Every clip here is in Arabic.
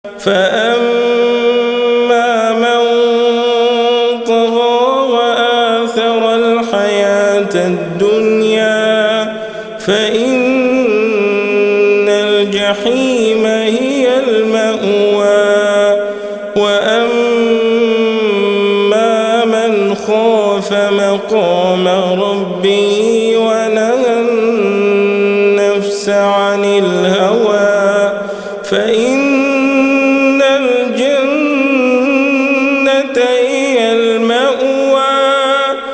فأما من طغى وآثر الحياة الدنيا فإن الجحيم هي المأوى. وأما من خاف مقام ربه ونهى النفس عن الهوى فإن الجنة هي المأوى.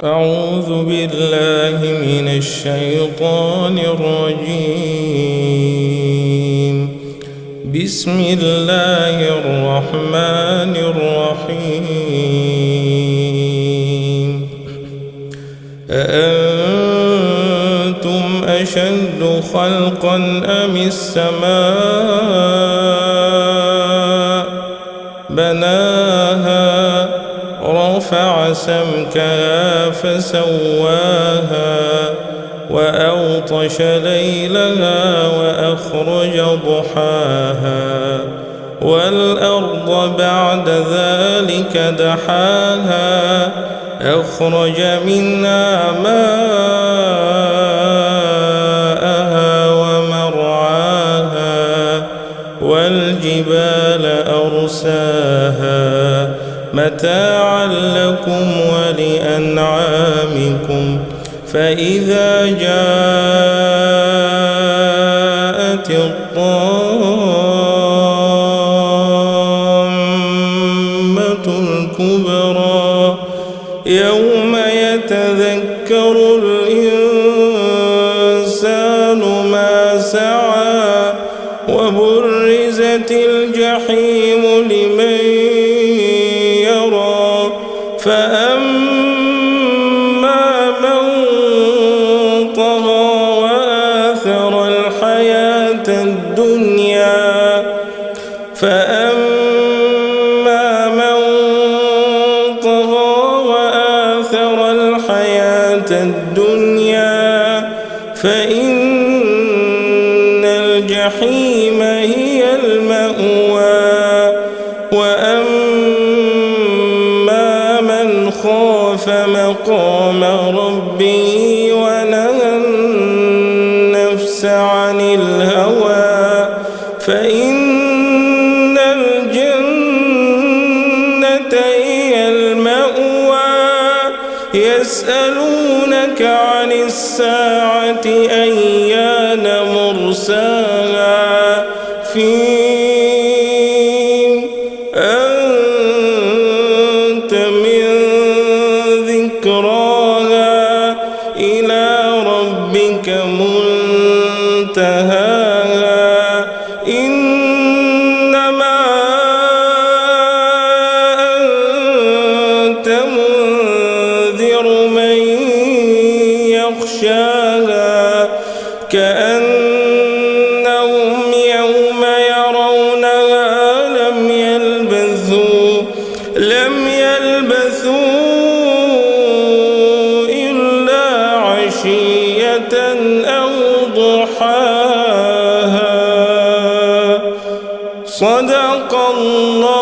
أعوذ بالله من الشيطان الرجيم. بسم الله الرحمن الرحيم. أأنتم أشد خلقا أم السماء بناها رفع سمكها فسواها وأغطش ليلها وأخرج ضحاها والأرض بعد ذلك دحاها أخرج منها ماءها ومرعاها والجبال أرساها متاعا لكم ولأنعامكم. فإذا جاءت الطامة الكبرى يوم يتذكر الإنسان ما سعى وبرزت الجحيم لمن يرى. فأما من طغى وآثر الحياة الدنيا فأما من طغى وآثر الحياة الدنيا فإن الجحيم هي المأوى. وأما من خاف مقام ربه ونهى النفس عن الهوى فإن الجنة هي المأوى. يسألونك عن الساعة أيان مرساها فيم أنت من ذكراها إلى ربك منتهاها. إنما أنت منذر من يخشاها كأنهم يوم يرونها لم يلبثوا إلا عشية أو ضحاها. صدق الله.